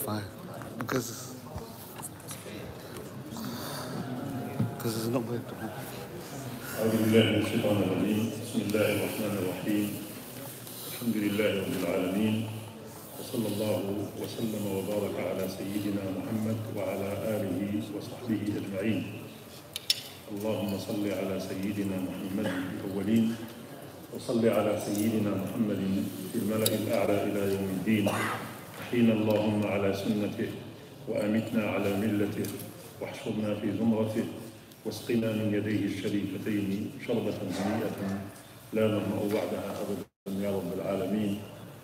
fine. Because it's not going to be. أعوذ بالله من الشيطان الرجيم. بسم الله الرحمن الرحيم. الحمد لله رب العالمين. وصلى الله وسلم وبارك على سيدنا محمد وعلى آله وصحبه أجمعين. اللهم صل على سيدنا محمد في الأولين وصل على سيدنا محمد في الملأ الأعلى إلى يوم الدين. حين اللهم على سنته وأمتنا على ملته واحشرنا في زمرته واسقنا من يديه الشريفتين شربة هنيئة لا نظمأ بعدها أبدا يا رب العالمين.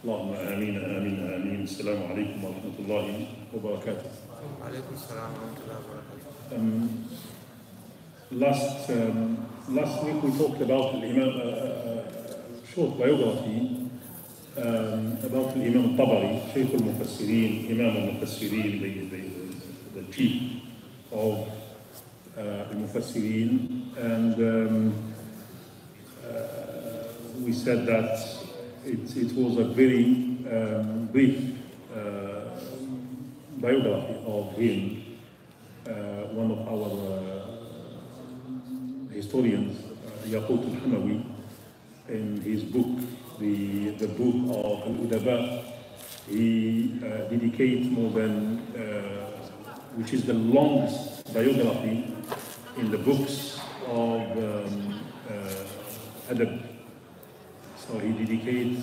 اللهم آمين آمين آمين. السلام عليكم ورحمة الله وبركاته. وعليكم السلام ورحمة الله وبركاته. Last week we talked about Imam, short biography about Imam Tabari, Shaykh al-Mufassirin, Imam al-Mufassirin, the chief of al-Mufassirin, and we said that it was a very brief biography of him. One of our historians, Yaqut al-Hamawi, in his book, the book of Al-Udaba, he dedicates more than, which is the longest biography in the books of Adab. So he dedicates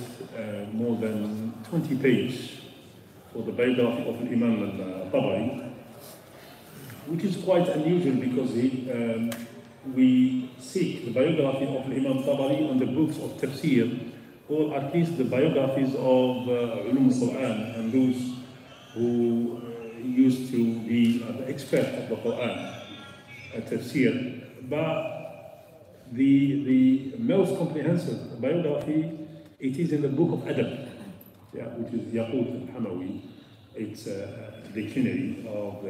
more than 20 pages for the biography of Imam al-Tabari, which is quite unusual because we seek the biography of Imam Tabari on the books of Tafsir, or at least the biographies of ULUMU and those who used to be the expert of the Quran, Tafsir. But the most comprehensive biography, it is in the book of Adab, which is Yaqut al-Hamawi. It's a dictionary of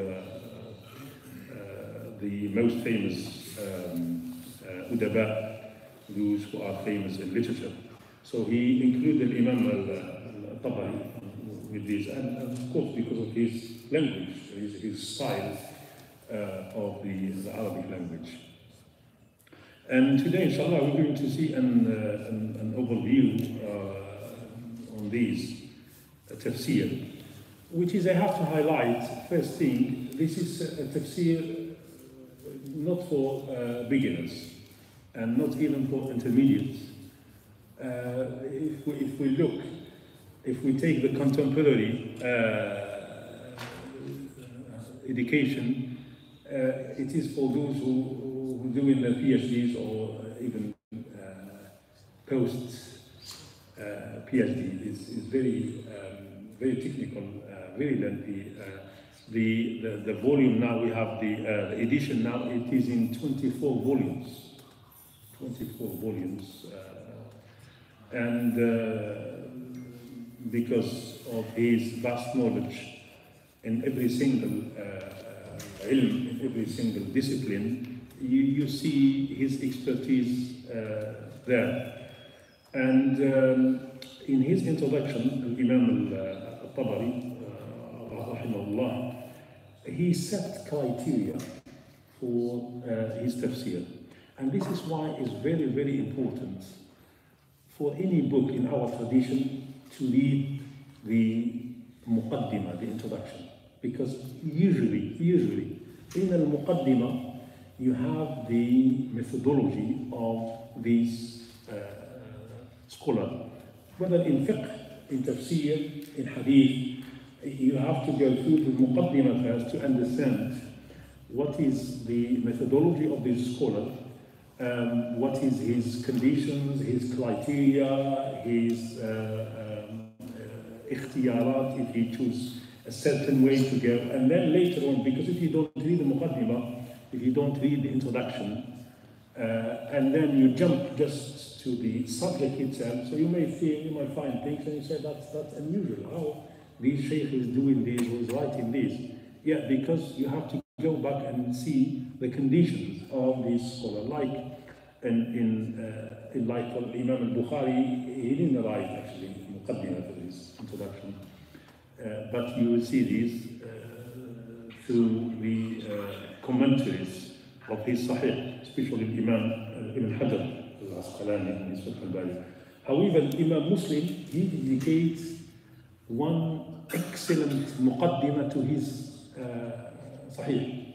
the most famous Udaba, those who are famous in literature. So he included Imam al-Tabari with this, and of course because of his language, his style of the Arabic language. And today, inshallah, we're going to see an overview on these tafsir, which is, I have to highlight, first thing, this is a tafsir not for beginners and not even for intermediates. If we take the contemporary education, it is for those who do in their PhDs or even post PhD. It's very very technical, very lengthy. The volume now, we have the edition now, it is in 24 volumes. 24 volumes. And because of his vast knowledge in every single ilm, in every single discipline, you see his expertise there. And in his introduction, Imam al-Tabari, rahimahullah, he set criteria for his tafsir. And this is why it's very, very important for any book in our tradition to read the muqaddimah, the introduction. Because usually, in al-muqaddimah, you have the methodology of these scholars. Whether in fiqh, in tafsir, in hadith, you have to go through the muqaddimah first to understand what is the methodology of this scholar, what is his conditions, his criteria, his ikhtiyarat, if he chooses a certain way to go. And then later on, because if you don't read the muqaddimah, if you don't read the introduction, and then you jump just to the subject itself, so you might find things and you say that's unusual. How this shaykh is doing this, or is writing this? Yeah, because you have to go back and see the conditions of this scholar. Like like Imam al-Bukhari, he didn't write actually muqaddimah for his introduction. but you will see these through the commentaries of his Sahih, especially Imam Ibn Hajar al-Asqalani in his Fath al-Bari. However, Imam Muslim, he dedicates one excellent muqaddimah to his Sahih.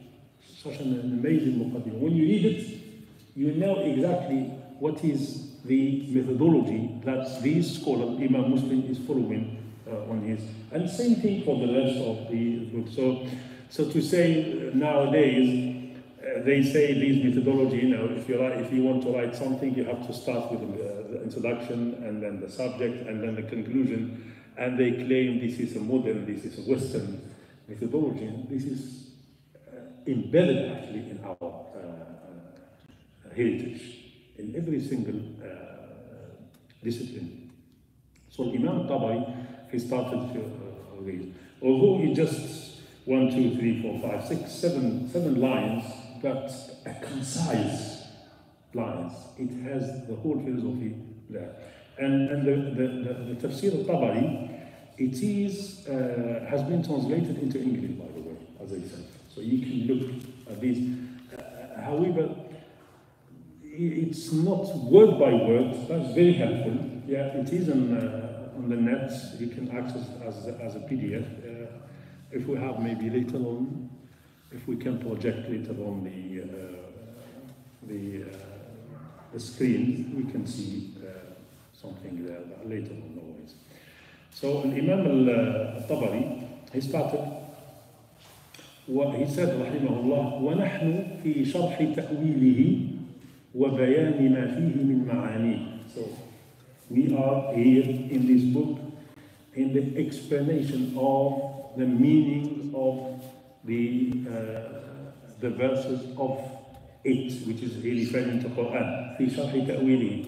Such an amazing muqaddimah. When you read it, you know exactly what is the methodology that this scholar, Imam Muslim, is following on his. And same thing for the rest of the book. So to say nowadays, they say this methodology, you know, if you want to write something, you have to start with the introduction and then the subject and then the conclusion. And they claim this is a modern, this is a Western methodology. This is embedded actually in our heritage, in every single discipline. So Imam Tabari, he started with these. Although he just 1, 2, 3, 4, 5, 6, 7 lines, but a concise lines. It has the whole philosophy there. And the Tafsir Al Tabari, it is has been translated into English, by the way, as I said. So you can look at these. However, it's not word by word. That's very helpful. Yeah, it is on the net. You can access it as a PDF. If we have maybe later on, if we can project later on the screen, we can see something there later on always. So Imam al-Tabari, he started. He said, رحمه الله, ونحن في شرح تأويله وبيان ما فيه من معانيه. So we are here in this book in the explanation of the meaning of the verses of it, which is really referring to Quran. في شرح تأويله.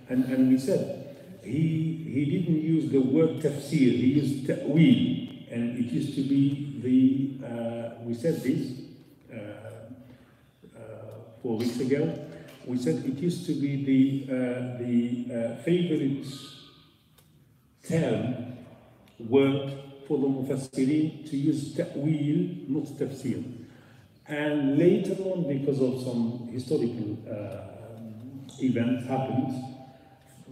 And we said he didn't use the word tafsir, he used ta'wil. And it used to be we said this 4 weeks ago. We said it used to be the favorite term, word for the mufassirin to use ta'wil, not tafsir. And later on, because of some historical event happened,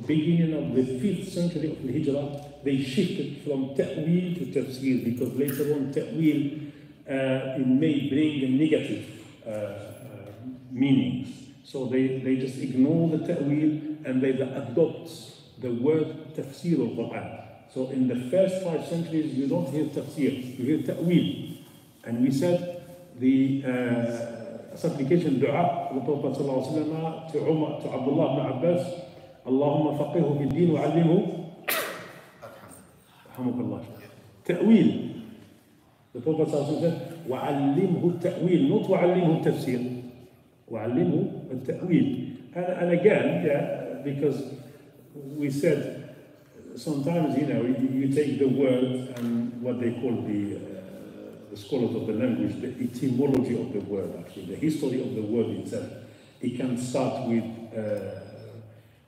beginning of the 5th century of the Hijrah, they shifted from ta'wil to tafsir, because later on ta'wil it may bring a negative meanings. So they just ignore the ta'wil and they adopt the word tafsir al-Quran. So in the first 5 centuries, you don't hear tafsir, you hear ta'wil. And we said the supplication dua of the Prophet ﷺ to Abdullah ibn Abbas, Allahumma faqihhu fi din wa 'allimhu ta'wil. The Prophet said, وَعَلِّمْهُ التَّأْوِيل, not وَعَلِّمْهُ التَّفْسِير. وَعَلِّمْهُ التَّأْوِيل. And again, yeah, because we said sometimes, you know, you take the word and what they call the scholars of the language, the etymology of the word, actually, the history of the word itself. It can start with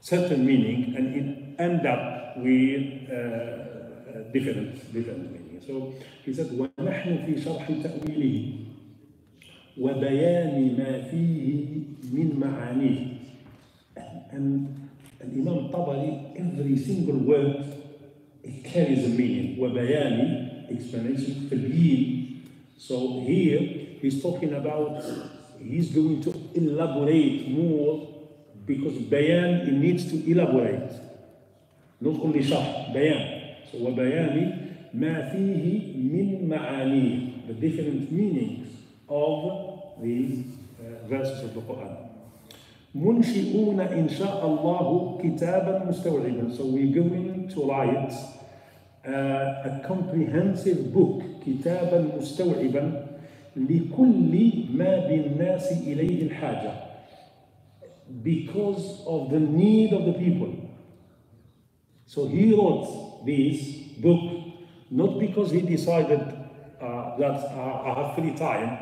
certain meaning and it end up with different meaning. So he said, وَنَحْنُ فِي شَرْحِ تَأْوِيلِهِ وَبَيَانِ مَا فِيهِ مِنْ مَعَانِيهِ. And Imam Tabari, every single word, it carries a meaning. وَبَيَانِ, explanation, تَبْيِين. So here, he's talking about, he's going to elaborate more, because bayan, it needs to elaborate. Not only sharh, bayan. So وَبَيَانِ مَا فِيهِ مِنْ مَعَانِيهِ, the different meanings of the verses of the Quran. مُنْشِئُونَ إِنْ شَاءَ اللَّهُ كِتَابًا مُسْتَوْعِبًا. So we're going to write a comprehensive book, كِتَابًا مُسْتَوْعِبًا لِكُلِّ مَا بِالنَّاسِ إِلَيْهِ الْحَاجَةِ, because of the need of the people. So he wrote this book not because he decided that I have free time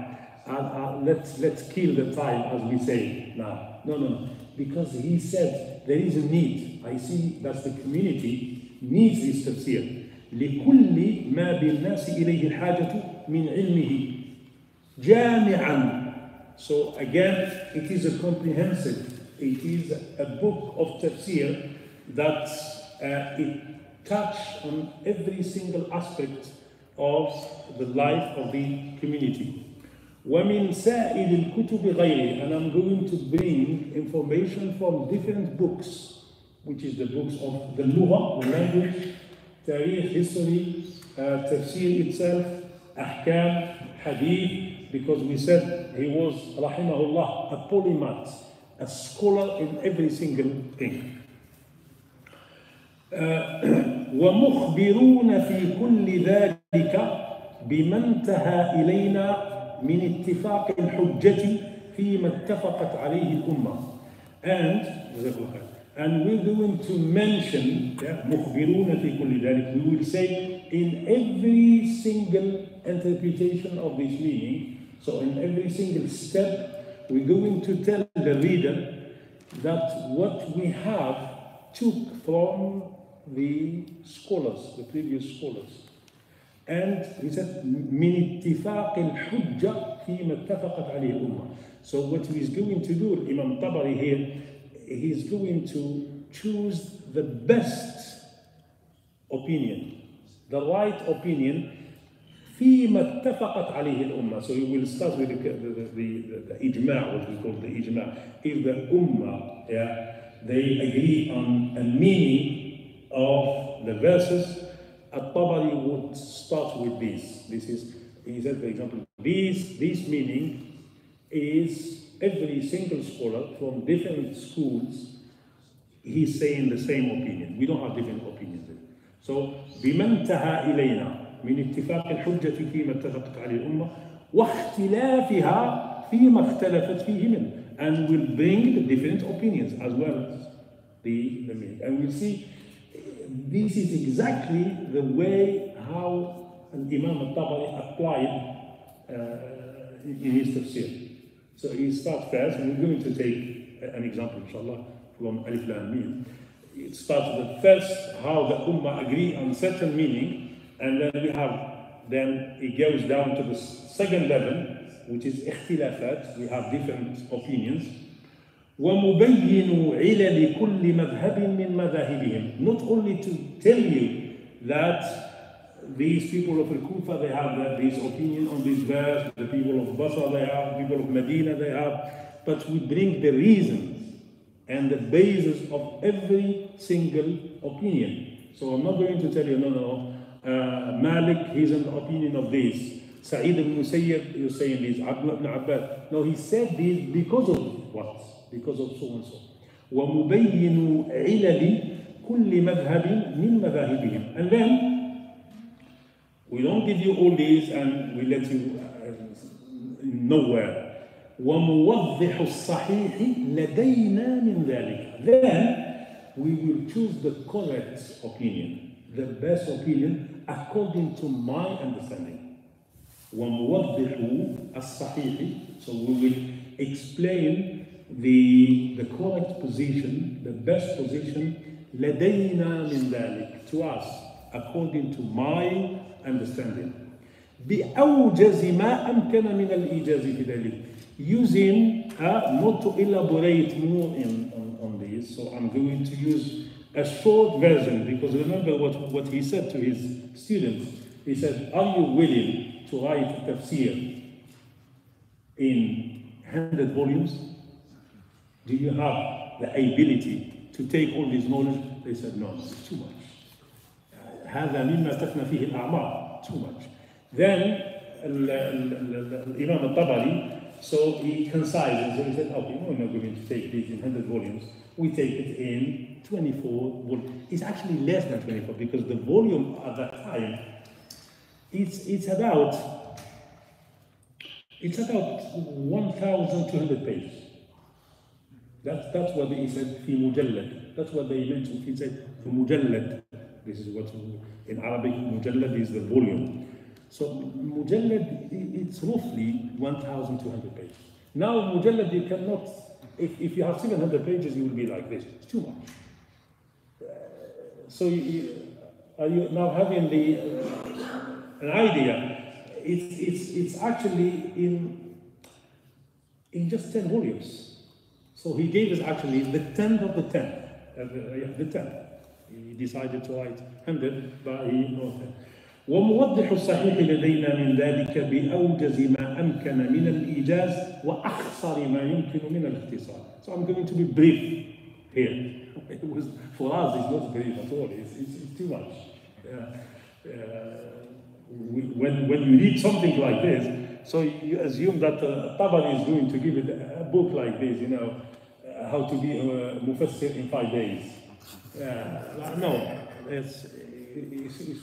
and let's kill the time, as we say now. No. Because he said there is a need. I see that the community needs this tafsir. لكل ما بالناس إليه الحاجة من علمه جامعا. So again, it is a comprehensive, it is a book of tafsir that it touches on every single aspect of the life of the community. وَمِنْ سَائِلِ الْكُتُبِ غَيْرِ, and I'm going to bring information from different books, which is the books of the lugha, the language, tarikh, history, tafsir itself, ahkam, hadith, because we said he was, rahimahullah, a polymath, a scholar in every single thing. وَمُخْبِرُونَ فِي كُلِّ ذَلِكَ بِمَا انْتَهَى إِلَيْنَا من اتفاق الحجة فيما اتفقت عليه الأمة. And we're going to mention مخبرون في كل ذلك. We will say in every single interpretation of this meaning, so in every single step, we're going to tell the reader that what we have took from the scholars, the previous scholars. And he said, من اتفاق الحجة فيما اتفقت عليه الأمة. So what he's going to do, Imam Tabari here, he's going to choose the best opinion, the right opinion, فيما اتفقت عليه الأمة. So he will start with the ijma', what we call the ijma'. If the ummah, they agree on a meaning of the verses, At-Tabari would start with this. This is, he said, for example, this meaning is every single scholar from different schools, he's saying the same opinion. We don't have different opinions. So, بِمَا انْتَهَى إِلَيْنَا مِنْ اتِّفَاقِ الْحُجَّةِ فِيمَا اتَّفَقَتْ عَلَيْهِ الْأُمَّةِ وَاخْتِلَافِهَا فِيمَا اخْتَلَفَتْ فِيهِ مِنْهُ. And we'll bring the different opinions as well as the meaning. And we'll see this is exactly the way how Imam al-Tabari applied in his tafsir. So he starts first, and we're going to take an example, inshallah, from Alif Lam Mim. It starts with first how the Ummah agree on certain meaning, and then it goes down to the second level, which is ikhtilafat. We have different opinions. وَمُبَيِّنُ عِلَلِ كُلِّ مَذْهَبٍ مِّن مَذَاهِبِهِمْ. Not only to tell you that these people of Al-Kufa, they have this opinion on this verse, the people of Basra, they have, people of Medina, they have, but we bring the reasons and the basis of every single opinion. So I'm not going to tell you, no, Malik, he's an opinion of this. Sa'id ibn Musayyib, you're saying this. Abdullah ibn Abbas. No, he said this because of what? Because of so and so. وَمُبَيِّنُ عِلَلِ كُلِّ مَذْهَبٍ مِّن مَذَاهِبِهِمْ. And then, we don't give you all these and we let you nowhere. وَمُوَضِّحُ الصَّحِيحِ لَدَيْنَا مِنْ ذَلِكَ. Then, we will choose the correct opinion, the best opinion according to my understanding. وَمُوَضِّحُ الصَّحِيحِ. So we will explain the correct position, the best position, لدينا من ذلك, to us, according to my understanding. بأوجز ما أمكن من الإيجاز في ذلك. Using, not to elaborate more on this, so I'm going to use a short version, because remember what he said to his students. He said, are you willing to write a tafsir in 100 volumes? Do you have the ability to take all this knowledge? They said, no, it's too much. هذا مما استثنى فيه الأعمار. Too much. Then Imam al-Tabari, so he concises, so he said, okay, we're not going to take this in 100 volumes. We take it in 24 volumes. It's actually less than 24, because the volume at that time, it's about 1,200 pages. That's what he said, في مجلد. That's what they meant. He said, في مجلد. This is what, in Arabic, mujallad is the volume. So, mujallad, it's roughly 1,200 pages. Now, mujallad, you cannot, if you have 700 pages, you will be like this. It's too much. So, Are you now having an idea? It's actually in just 10 volumes. So he gave us actually the 10th of the 10th. The 10th. He decided to write 100, but he wrote 10. وموضح الصحيح لدينا من ذلك بأوجز ما أمكن من الإيجاز وأخصر ما يمكن من الاختصار. So I'm going to be brief here. For us, it's not brief at all. It's too much. When you read something like this, so you assume that Tabari is going to give it a book like this, you know, how to be a mufassir in 5 days. No, it's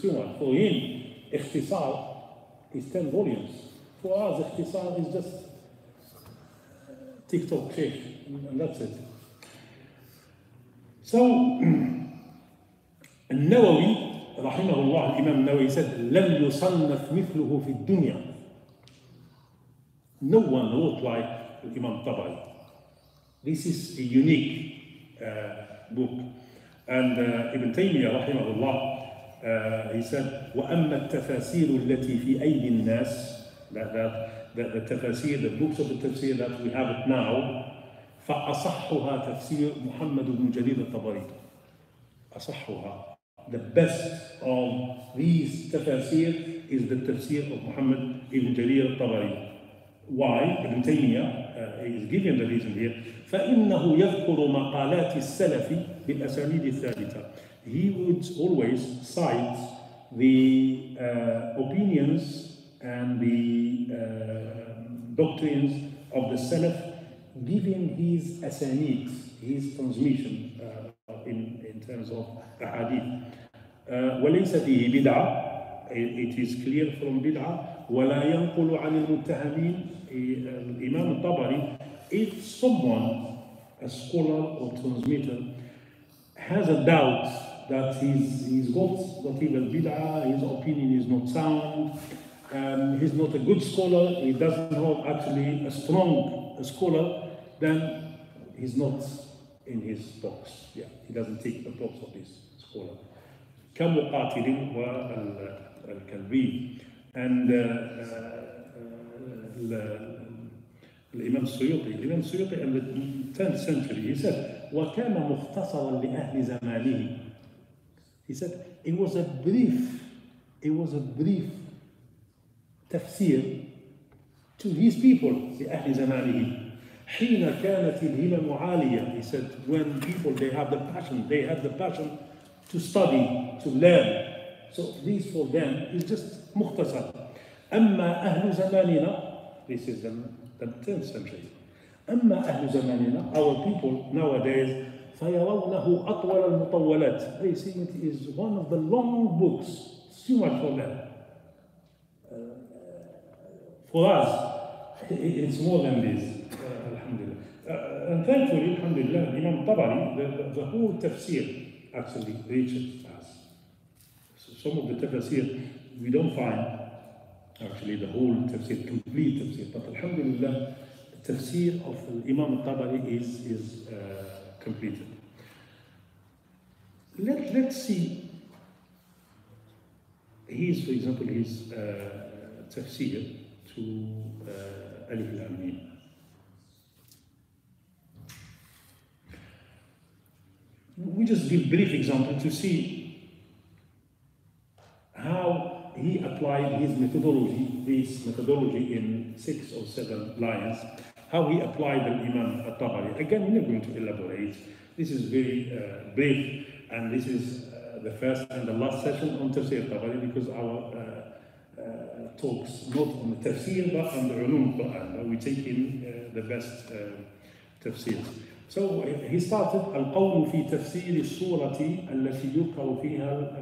too much. For him, ikhtisar is 10 volumes. For us, ikhtisar is just TikTok shape, and that's it. So, النووي رحمه الله الإمام النووي said لم يصنف مثله في الدنيا. No one wrote like Imam Tabari. This is a unique book. And Ibn Taymiyyah رحمه الله he said وأما التفاسير التي في أيدي الناس, that the tafasir, the books of the tafsir that we have it now, فأصحها تفسير محمد بن جرير الطبري. أصحها, the best of these tafasir is the tafsir of Muhammad ibn Jarir al-Tabari. Why? Ibn Taymiyyah is giving the reason here. فإنه يذكر مقالات السلف بالأسانيد الثابتة. He would always cite the opinions and the doctrines of the Salaf, giving his asanid, his transmission in terms of ahadith. وليس فيه بدعة. It is clear from bid'ah. ولا ينقل عن المتهمين. Imam al-Tabari, if someone, a scholar or transmitter, has a doubt that he's got whatever bid'ah, his opinion is not sound, he's not a good scholar, he doesn't have actually a strong scholar, then he's not in his box. Yeah, he doesn't take the box of this scholar. كمقاتل والكلبي. And الإمام السيوطي in the 10th century, he said وكان مختصرا لأهل زمانه. He said it was a brief تفسير to his people, لأهل زمانه. حين كانت الهمم عالية. He said when people they have the passion to study, to learn. So this for them is just مختصر. أما أهل زماننا, this is the 10th century. أما أهل زماننا, our people nowadays, فيرونه أطول المطولات. They see it is one of the long books. It's too much for them. For us, it's more than this. Alhamdulillah. And thankfully, alhamdulillah, Imam Tabari, the whole tafsir actually reaches us. So some of the tafsir we don't find actually the whole tafsir, complete tafsir, but alhamdulillah, the tafsir of Imam al-Tabari is completed. Let's see for example, his tafsir to Alif Lam Mim. We just give brief example to see how he applied his methodology, this methodology in 6 or 7 lines, how he applied the Imam al-Tabari. Again, we're not going to elaborate. This is very brief, and this is the first and the last session on Tafsir al-Tabari, because our talks not on the Tafsir, but on the Ulum Quran. We take in the best tafsirs. So he started القول في تفسير السورة التي يذكر فيها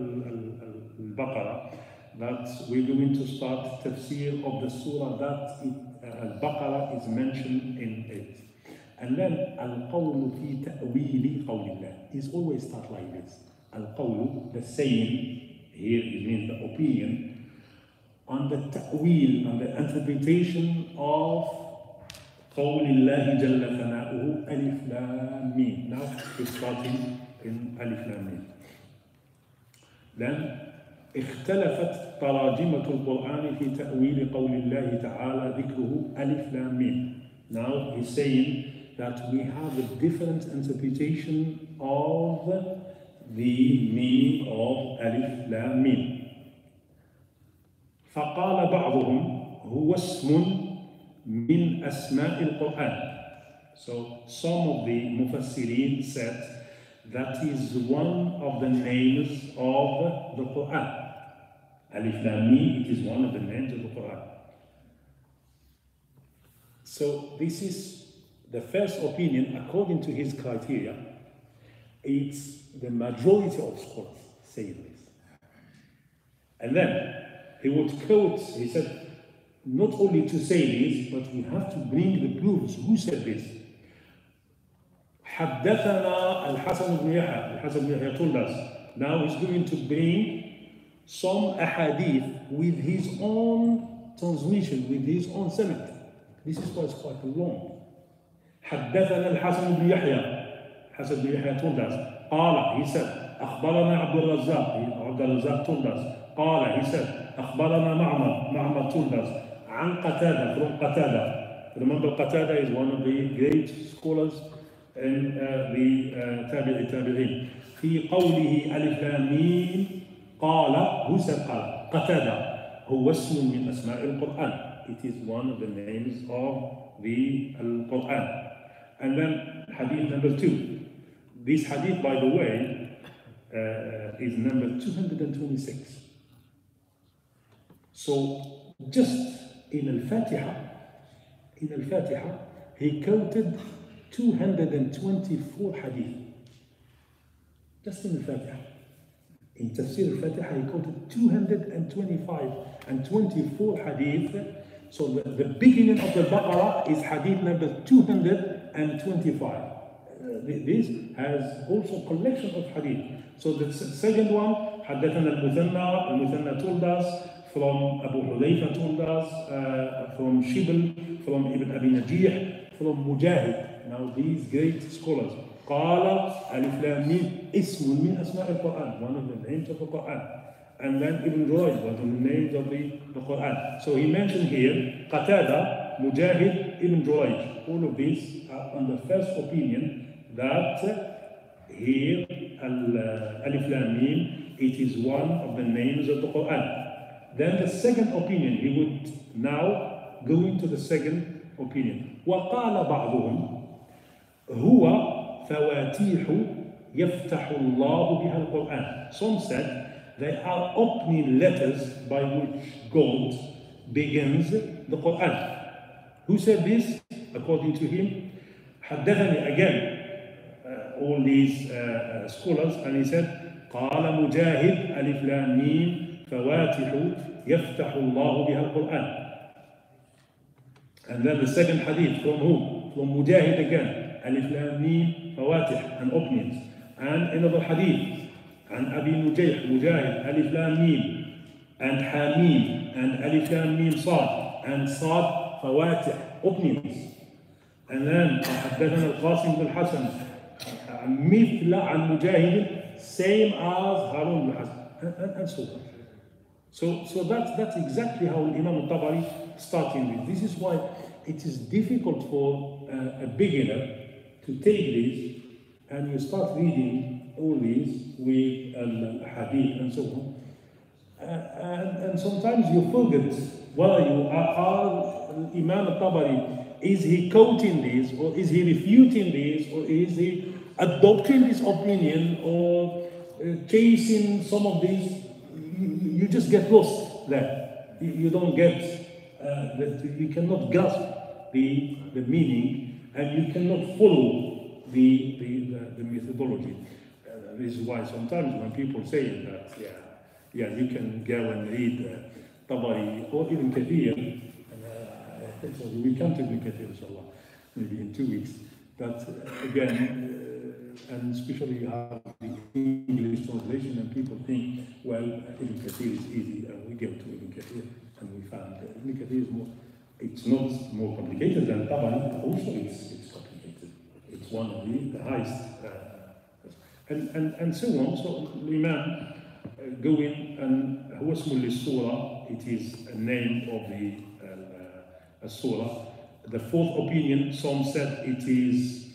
البقرة. That we're going to start tafsir of the surah that al-Baqarah is mentioned in it. And then القول في تأويل قول الله. It's always start like this. القول, the saying, here it means the opinion, on the ta'wil, on the interpretation of قول الله جل ثناؤه ألف لام ميم. Now we're starting in ألف لام ميم. Then اختلفت تراجمة القرآن في تأويل قول الله تعالى ذكره ألف لام ميم. Now he's saying that we have a different interpretation of the meaning of ألف لام ميم. فقال بعضهم هو اسم من أسماء القرآن. So some of the mufassirin said that is one of the names of the Quran. Alif Lam Mim, it is one of the names of the Quran. So this is the first opinion according to his criteria. It's the majority of scholars say this. And then he would quote, he said, not only to say this, but we have to bring the proofs. Who said this? حدثنا الحسن بن يحيى. الحسن بن يحيى told us. Now he's going to bring some ahadith with his own transmission, with his own sanad. This is why it's quite long. حدثنا الحسن بن يحيى. حسن بن يحيى told us. قال, he said, أخبرنا عبد الرزاق. عبد الرزاق told us. قال, he said, أخبرنا معمر. معمر told us. عن قتادة, from قتادة. Remember, Qatada is one of the great scholars in the tabi'in. في قوله ألف لام ميم قال, who said قال? قتادة. هو اسم من أسماء القرآن. It is one of the names of the Quran. And then hadith number 2. This hadith, by the way, is number 226. So just in Al-Fatiha, he quoted 224 hadith. Just in Al-Fatiha. In Tafsir Al-Fatiha, he quoted 225 and 24 hadith. So the beginning of the Baqarah is hadith number 225. This has also collection of hadith. So the second one, حدثنا المثنى. المثنى told us, from Abu Hudayfa told us, from Shibl, from Ibn Abi Najih, from Mujahid. Now these great scholars. قال ألف لام ميم اسم من أسماء القرآن, one of the names of the Quran. And then Ibn Jurayj, one of the names of the Quran. So he mentioned here Qatada, Mujahid, Ibn Jurayj. All of these are on the first opinion that here Alif Lam Mim, it is one of the names of the Quran. Then the second opinion, he would now go into the second opinion. وقال بعضهم هو فواتيح يفتح الله بها القرآن. Some said they are opening letters by which God begins the Quran. Who said this? According to him, حدثني again, all these scholars, and he said, قال مجاهد ألف لام ميم فواتح يفتح الله بها القرآن. And then the second hadith from whom? From Mujahid again. ألف لام ميم فواتح, and openings. And another hadith عن أبي نجيح مجاهد ألف لام ميم and حاميم and ألف لام ميم صاد and صاد فواتح, openings. And then حدثنا القاسم بن الحسن مثل عن مجاهد, same as هارون بن الحسن, and so on. So that's exactly how Imam al-Tabari starting with. This is why it is difficult for a beginner to take this and you start reading all these with hadith and so on. And sometimes you forget whether you are Imam al-Tabari, is he quoting this, or is he refuting this, or is he adopting this opinion, or chasing some of these. You just get lost there. You don't get, you cannot grasp the meaning, and you cannot follow the methodology. This is why sometimes when people say that, you can go and read Tabari or even Kathir, we come to Ibn Kathir, inshallah, maybe in 2 weeks. But again, and especially you have the English translation, and people think, well, Ibn Kathir is easy, and we go to Ibn Kathir, and we found that Ibn Kathir is more, it's not more complicated than Tabari, also it's complicated. It's one of the highest, and so on. So Imam going and هو اسمه للسورة, it is a name of the surah. The fourth opinion, some said it is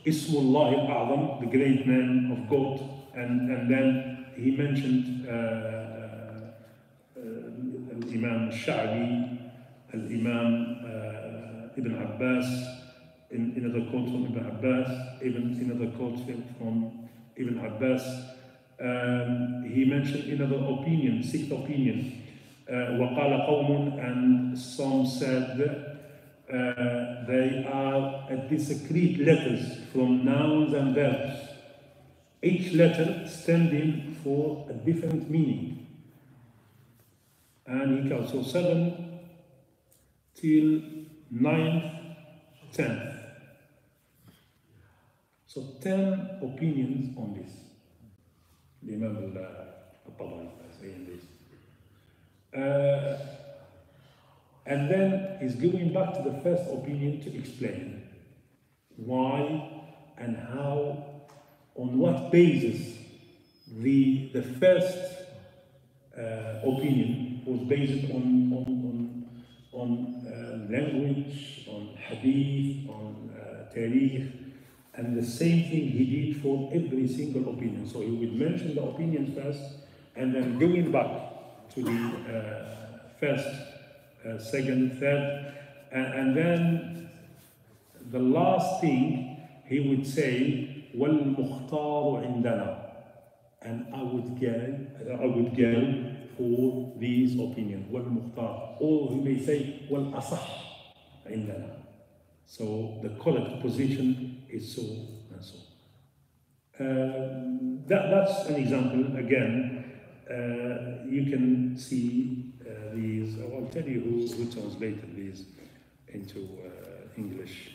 Ismullah al-A'zam, the great name of God, and then he mentioned Imam Sha'bi, Imam Ibn Abbas, in another quote from Ibn Abbas, even another quote from Ibn Abbas. He mentioned another opinion, sixth opinion, وَقَالَ قَوْمٌ, and some said they are discrete letters from nouns and verbs, each letter standing for a different meaning. And he counts, so 7 till 9th, 10th. So 10 opinions on this. The Imam al-Tabari saying this. And then he's going back to the first opinion to explain why and how, on what basis the first opinion was based on language, on hadith, on tarikh, and the same thing he did for every single opinion. So he would mention the opinions first, and then going back to the first, second, third, and then the last thing he would say, وَالْمُخْتَارُ عِنْدَنَا, and I would go for these opinions, وَالْمُخْتَارُ, or he may say, وَالْأَصَحْ عِنْدَنَا. So the correct position is so and so. That's an example. Again, you can see these. I'll tell you who translated these into English.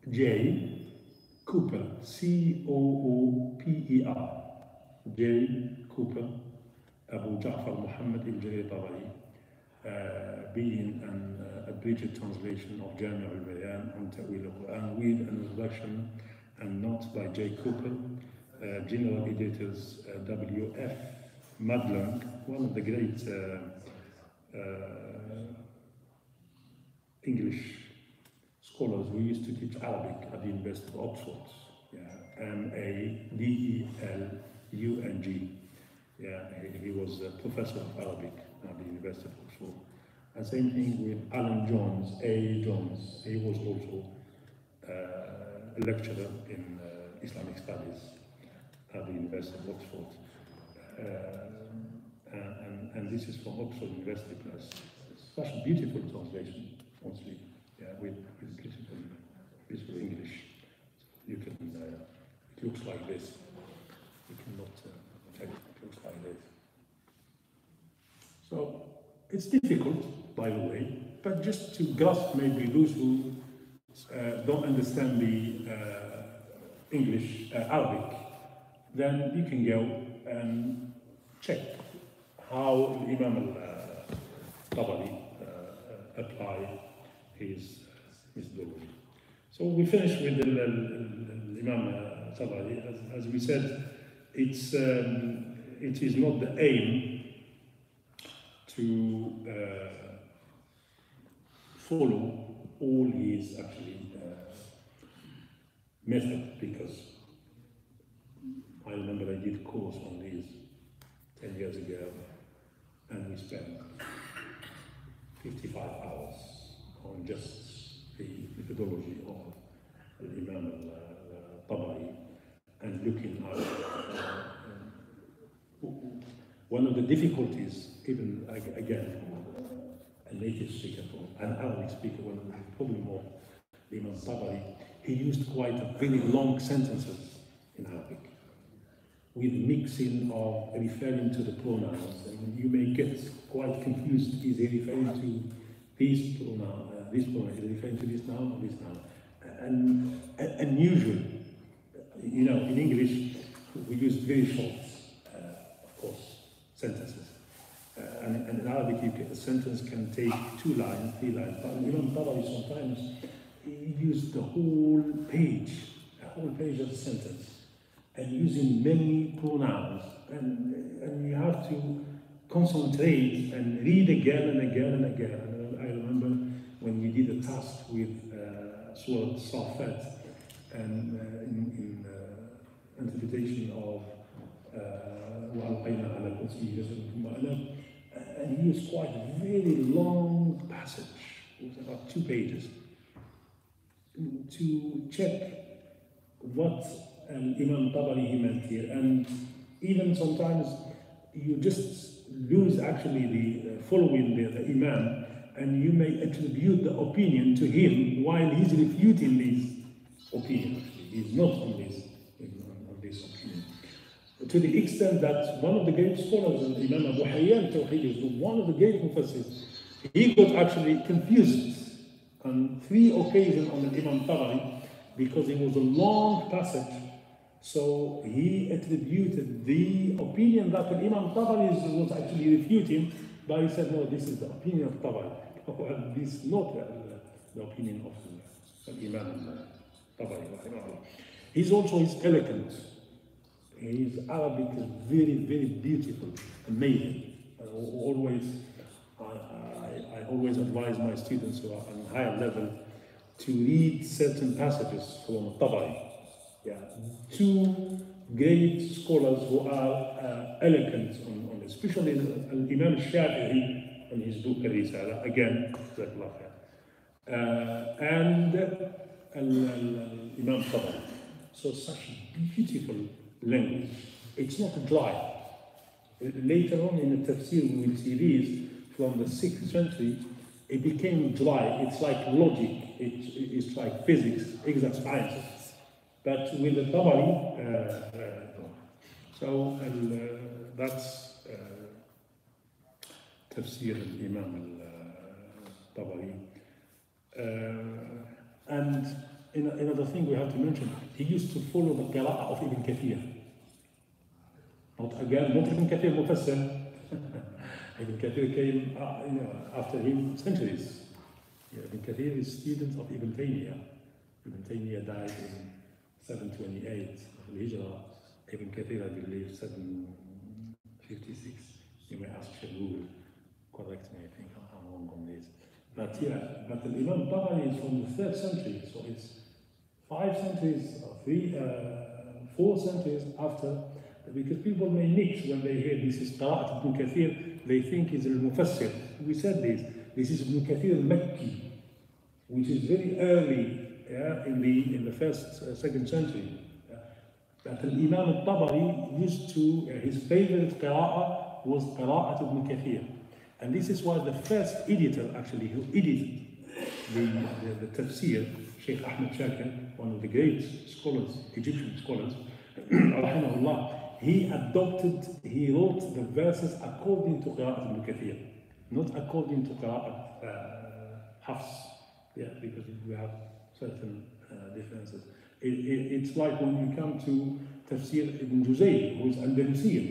J. Cooper, C-O-O-P-E-R, J. Cooper, Abu Ja'far Muhammad al-Tabari, being an abridged translation of Jami' al-Bayan on Ta'wil al-Qur'an with an introduction and notes by J. Cooper, general editors W.F. Madlung, one of the great English scholars who used to teach Arabic at the University of Oxford, M.A.D.E.L.U.N.G. He was a professor of Arabic at the University of Oxford. And same thing with Alan Jones, A. Jones. He was also a lecturer in Islamic studies at the University of Oxford. And this is from Oxford University Press. Such a beautiful translation, honestly. With beautiful English. You can, it looks like this. You cannot tell it looks like this. So, it's difficult, by the way, but just to grasp maybe those who don't understand the English, Arabic, then you can go and check how Imam al-Tabari applied his methodology. So we finish with the Imam Tabari. As we said, it is not the aim to follow all his actually method, because I remember I did a course on these 10 years ago, and we spent 55 hours on just the methodology of Imam al-Tabari, and looking at one of the difficulties, even again, a native speaker, an Arabic speaker, one of the problem of Imam al-Tabari, he used quite a very long sentences in Arabic, with mixing of referring to the pronouns, and you may get quite confused. Is he referring to this pronoun, is he referring to this noun or this noun? And unusual, you know, in English we use very short, of course, sentences. and in Arabic, a sentence can take 2 lines, 3 lines. But Imam Tabari sometimes he used the whole page of the sentence, and using many pronouns, and you have to concentrate and read again and again and again. And I remember when we did a task with Surah Safat and in interpretation of وَأَلْقَيْنَا عَلَى كُرْسِيِّهِ جَسَدًا and he used quite a very long passage, it was about 2 pages, to check what Imam Tabari he meant here. And even sometimes you just lose actually the following the Imam, and you may attribute the opinion to him while he's refuting this opinion. He's not on this opinion. To the extent that one of the great scholars, Imam Abu Hayyan Tawheed, is one of the great mufassirs, he got actually confused on 3 occasions on the Imam Tabari because it was a long passage. So he attributed the opinion that the Imam Tabari was actually refuting, but he said, no, this is the opinion of Tabari. Well, this is not the opinion of the Imam Tabari. He's also eloquent. His Arabic is very, very beautiful, amazing. I always advise my students who are on a higher level to read certain passages from Tabari. Yeah. 2 great scholars who are eloquent on especially Imam Shafi'i in his book Al-Risala, again, and Imam Tabari. So such beautiful language. It's not dry. Later on in the tafsir we will see these from the 6th century, it became dry. It's like logic, it's like physics, exact science. But with the Tabari, so that's tafsir al-Imam al-Tabari. And another thing we have to mention, he used to follow the qira'ah of Ibn Kathir. Not Ibn Kathir Mufassir. Ibn Kathir came after him centuries. Ibn Kathir is student of Ibn Taymiyyah. Ibn Taymiyyah died in 728 of the Hijrah. Ibn Kathir, I believe, 756. You may ask Shaul, correct me, I think I'm wrong on this. But but the Imam Tabari is from the 3rd century, so it's 5 centuries, 4 centuries after, because people may mix when they hear this is Qira'at Ibn Kathir, they think it's al-Mufassir. We said this is Ibn Kathir al-Makki, which is very early in the 1st, 2nd century. But Imam al-Tabari used to, his favorite Qira'ah was Qira'at Ibn Kathir. And this is why the first editor actually who edited the tafsir, Sheikh Ahmed Shakir, one of the great scholars, Egyptian scholars, rahimahullah, he wrote the verses according to Qira'at Ibn Kathir, not according to Qira'at Hafs, because we have certain differences. It's like when you come to Tafsir Ibn Juzayy, who is Andalusian,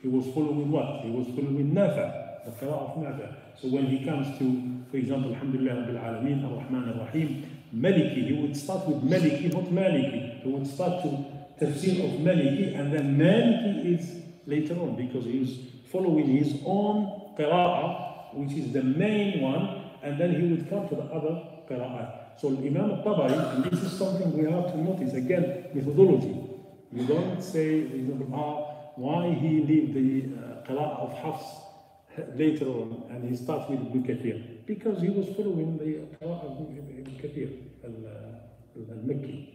he was following what? He was following Nafa. The Qira'ah of Nafa. So when he comes to, for example, Alhamdulillah Rabbil Alameen, Ar-Rahman Ar-Rahim, Maliki, he would start with Maliki, not Maliki. He would start to Tafsir of Maliki, and then Maliki is later on, because he is following his own Qira'ah, which is the main one, and then he would come to the other Qira'ah. So Imam al-Tabari, and this is something we have to notice, again, methodology. You don't say, for example, why he leave the Qira'ah of Hafs later on, and he starts with Ibn Kathir, because he was following the Qira'ah of Ibn Kathir, al-Makki,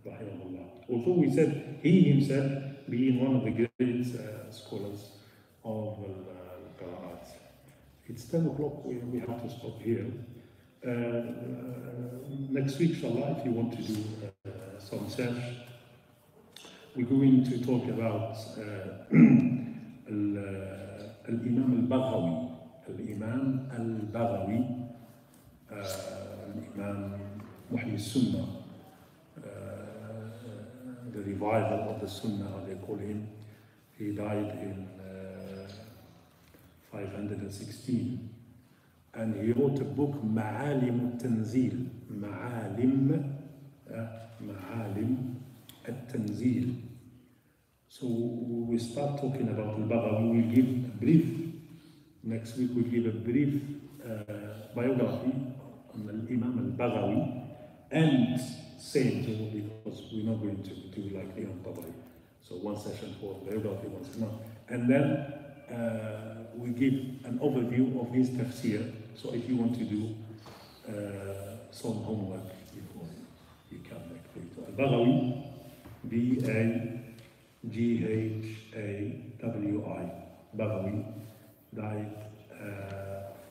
rahimahullah. Although we said he himself being one of the great scholars of al-Qira'at. It's 10 o'clock, we have to stop here. Next week, inshallah, if you want to do some search, we're going to talk about Al-Imam al-Baghawi, Al-Imam al-Baghawi, Al-Imam Muhyi al-Sunnah, the revival of the Sunnah, they call him. He died in 516, and he wrote a book, معالم التنزيل, معالم التنزيل. So we start talking about al-Baghawi. We'll give a brief, next week we'll give a brief biography on Imam al-Baghawi and Saint, because we're not going to do like Imam Tabari. So one session for biography, one session. And then we give an overview of his tafsir. So if you want to do some homework before you come back to it. Al-Baghawi, B-A-G-H-A-W-I, Baghawi, died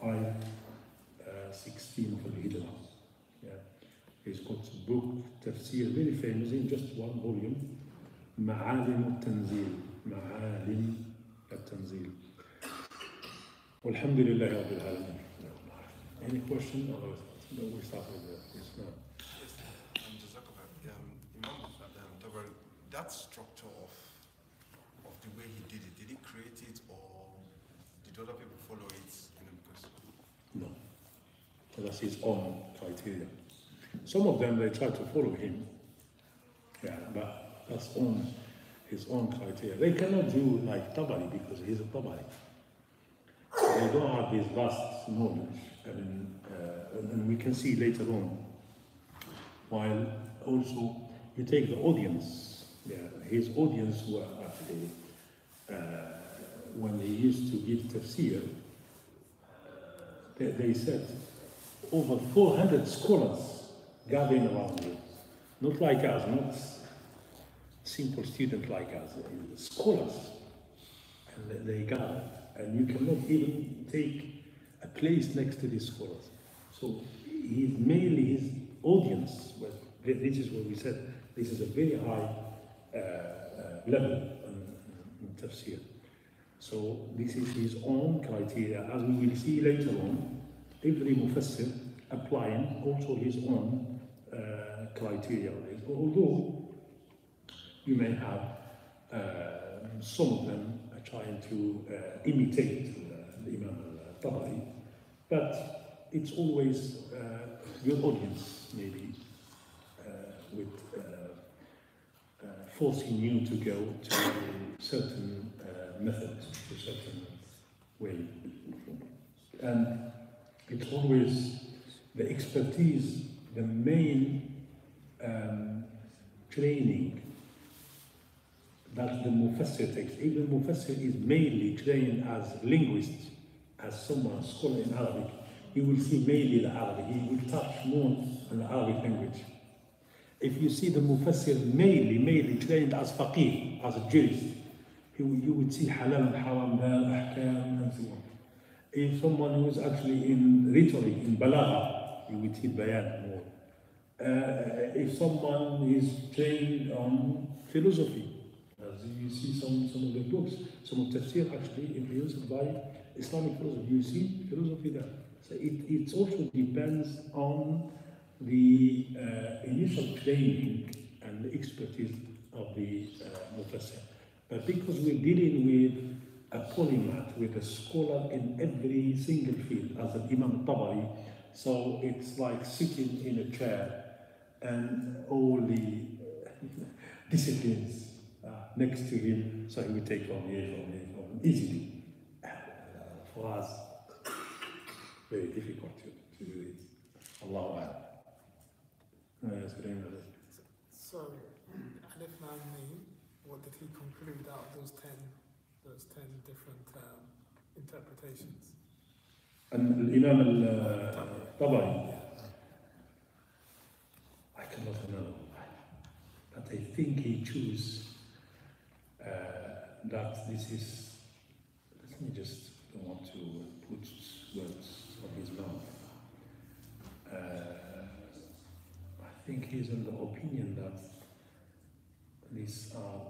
516 for the Hijrah. Yeah. He's got a book, tafsir, very famous, in just one volume, معالم التنزيل, معالم التنزيل. والحمد لله رب العالمين. Any question? Or we start with this now. Yes, Imam Tabari, that structure of the way he did he create it, or did other people follow it? No, that's his own criteria. Some of them, they try to follow him, yeah, but that's his own criteria. They cannot do like Tabari because he's a Tabari. They don't have this vast knowledge, and we can see later on. While also you take the audience, yeah, his audience were actually when he used to give tafsir, they said over 400 scholars gathering around him, not like us, not simple students like us, scholars, and they gathered. And you cannot even take a place next to these scholars. So he's mainly his audience. This is what we said. This is a very high level in tafsir. So this is his own criteria. As we will see later on, every mufassir applying also his own criteria. Although you may have some of them trying to imitate the Imam al-Tabari, but it's always your audience, maybe, with forcing you to go to certain methods, to certain way. And it's always the expertise, the main training that the mufassir takes. Even mufassir is mainly trained as linguist, as someone scholar in Arabic. He will see mainly the Arabic. He will touch more on the Arabic language. If you see the mufassir mainly trained as faqih, as a jurist, you would see halal and haram, ahkam, and so on. If someone who is actually in rhetoric, in balagha, you would see bayan more. If someone is trained on philosophy, as you see some of the books, some of tafsir actually influenced by Islamic philosophy. You see philosophy there. So it also depends on the initial training and the expertise of the mufassir. But because we're dealing with a polymath, with a scholar in every single field, as an Imam Tabari, so it's like sitting in a chair and all the disciplines next to him, so he would take from here, easily. For us, very difficult to do it. Allahu Akbar. So, Alif Lam Mim, what did he conclude out of those 10 different interpretations? And Imam al-Tabari, I cannot remember, but I think he chose that this is, let me just, don't want to put words on his mouth. I think he's in the opinion that these are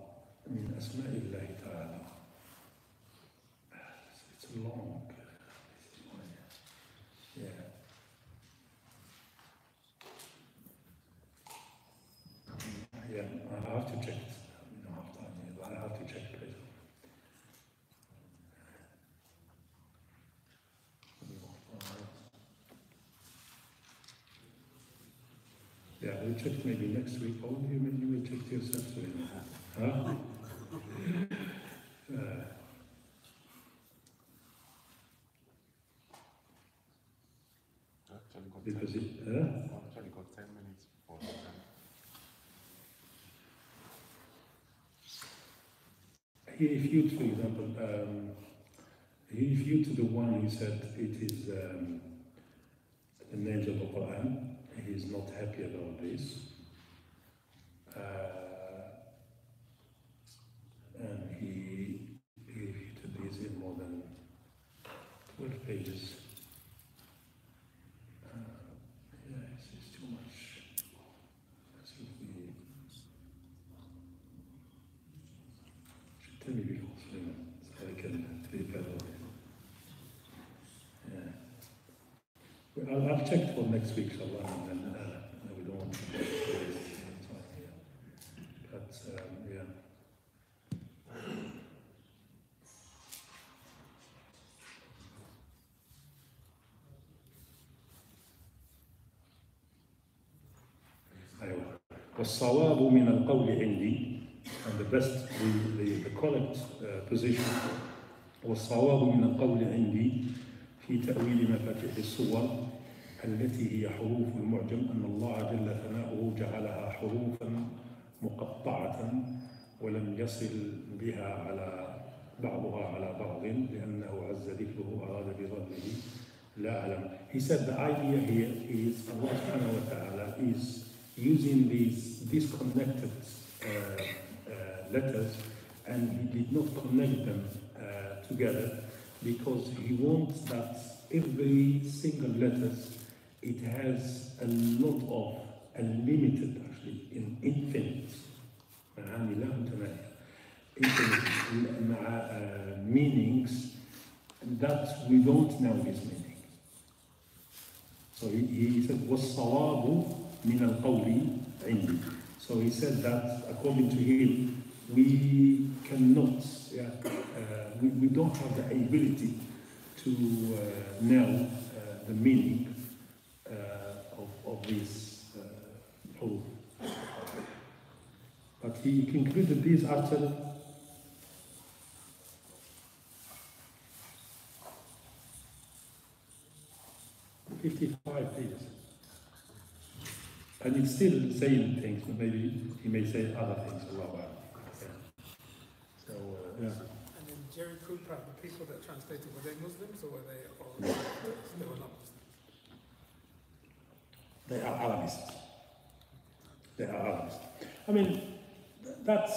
min asma'illahi ta'ala. It's long. Yeah. Yeah, I have to check it. We don't have time, but I have to check it later. check maybe next week, or you may check yourself. Huh? Because it, actually got 10 minutes for the time. He refuted, for example, he refuted the one who said it is the names of the Quran. He is not happy about this. And he refuted this in more than 12 pages. Yes, it's too much. Let's see if we should tell me before so I can prepare. Yeah. I'll check for next week, inshallah, and then we don't want to waste time here. But yeah. والصواب من القول عندي, and the best, the correct position, والصواب من القول عندي في تأويل مفاتيح الصور التي هي حروف المعجم أن الله جل ثناؤه جعلها حروفا مقطعة ولم يصل بها على بعضها على بعض لأنه عز ذكره أراد بظنه لا أعلم. He said the idea here is Allah subhanahu wa ta'ala is using these disconnected letters, and he did not connect them together because he wants that every single letter, it has a lot of unlimited, actually, in infinite, meanings that we don't know this meaning. So he said, وَالصَّوَابُ مِنَ الْقَوْلِ عِنْدِي. So he said that according to him, we cannot, we don't have the ability to know the meaning of this whole. But he concluded this after 55 pages. And it's still saying things, but maybe he may say other things as well. So, yeah. And then Jerry Cooper, the people that translated, were they Muslims or were they all they were not Muslims? They are Arabists. They are Arabists. I mean, that's,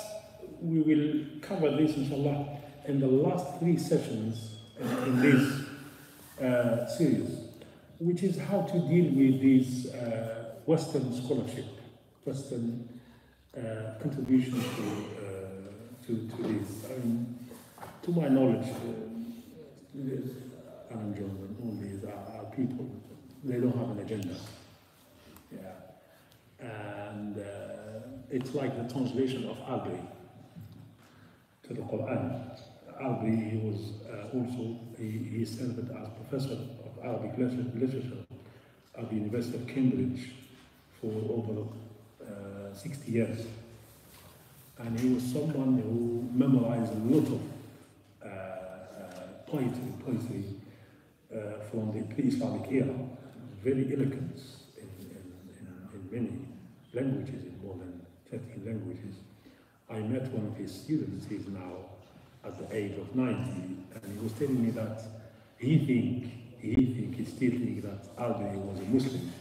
we will cover this, inshallah, in the last 3 sessions in this series, which is how to deal with these Western scholarship, Western contribution to this. I mean, to my knowledge, Alan Jones and all these are people, they don't have an agenda. Yeah. And it's like the translation of Al-Bari to the Quran. Al-Bari, he was also, he served as professor of Arabic literature at the University of Cambridge for over 60 years. And he was someone who memorized a lot of poetry from the pre-Islamic era, very eloquent in many languages, in more than 13 languages. I met one of his students, he's now at the age of 90, and he was telling me that he still thinks that Al-Bari was a Muslim,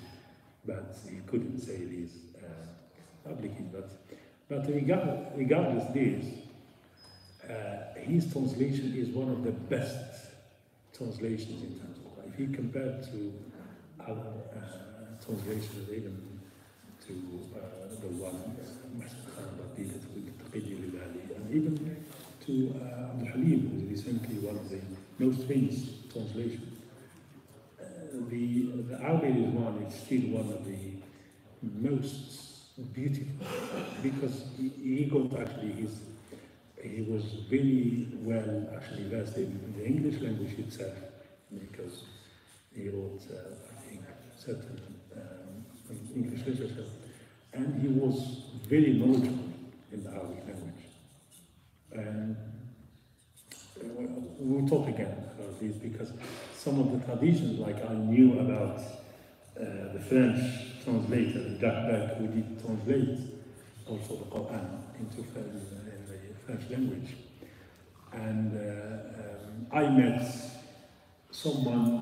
but he couldn't say this publicly. But regardless this, his translation is one of the best translations in terms of, if you compare to other translations, even to the one and even to Abdul Halim, who is recently one of the most famous translations. The Al-Bari one is still one of the most beautiful, because he got actually he was very well actually versed in the English language itself, because he wrote I think certain English literature, and he was very knowledgeable in the Arabic language. And we'll talk again about this because some of the traditions, like I knew about the French translator, Jacques Beck, who did translate also the Quran into the French language. And I met someone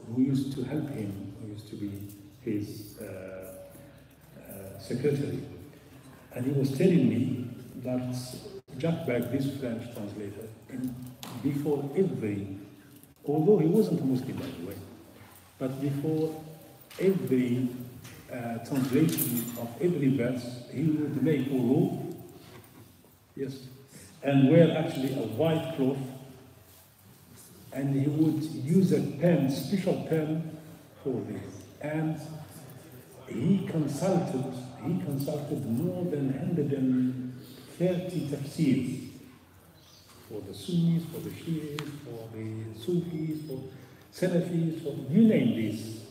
who used to help him, who used to be his secretary. And he was telling me that Jacques Beck, this French translator, before every, although he wasn't a Muslim by the way, but before every translation of every verse, he would make wudu, yes, and wear actually a white cloth, and he would use a pen, special pen for this. And he consulted more than 130 tafsirs for the Sunnis, for the Shias, for the Sufis, for Salafis, for you name these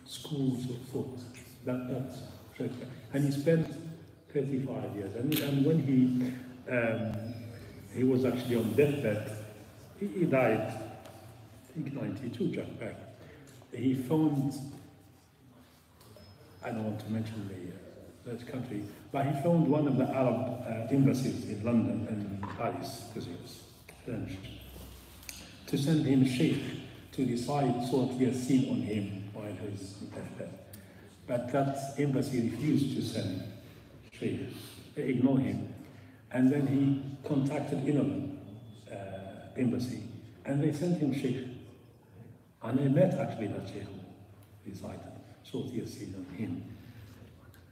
schools of thought. That's and he spent 35 years. And when he was actually on deathbed, he died, I think 92, Jack Beck. He found, I don't want to mention that country, but he found one of the Arab embassies in London and Paris, because he was French, to send him a sheikh to decide Surah Yasin on him while he's in deathbed. But that embassy refused to send sheikh. They ignored him. And then he contacted Iran embassy, and they sent him sheikh. And I met actually that sheikh who recited Surah Yasin on him.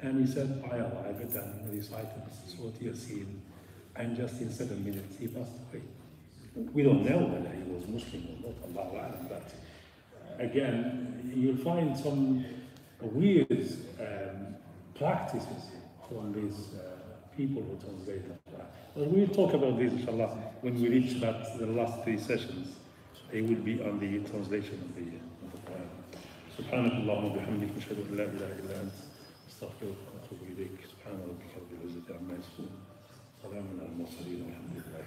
And he said, I arrived and recited Surah Yasin, and just in 7 minutes he passed away. We don't know whether he was Muslim or not, Allahu A'lam, but again, you'll find some weird practices from these people who translate the Quran. But we'll talk about this, inshallah, when we reach the last 3 sessions. They will be on the translation of the Quran. سبحانك اللهم وبحمدك نشهد ان لا اله الا انت استغفرك واتوب اليك سبحان ربك رب العزه عما يصفون سلام على المرسلين والحمد لله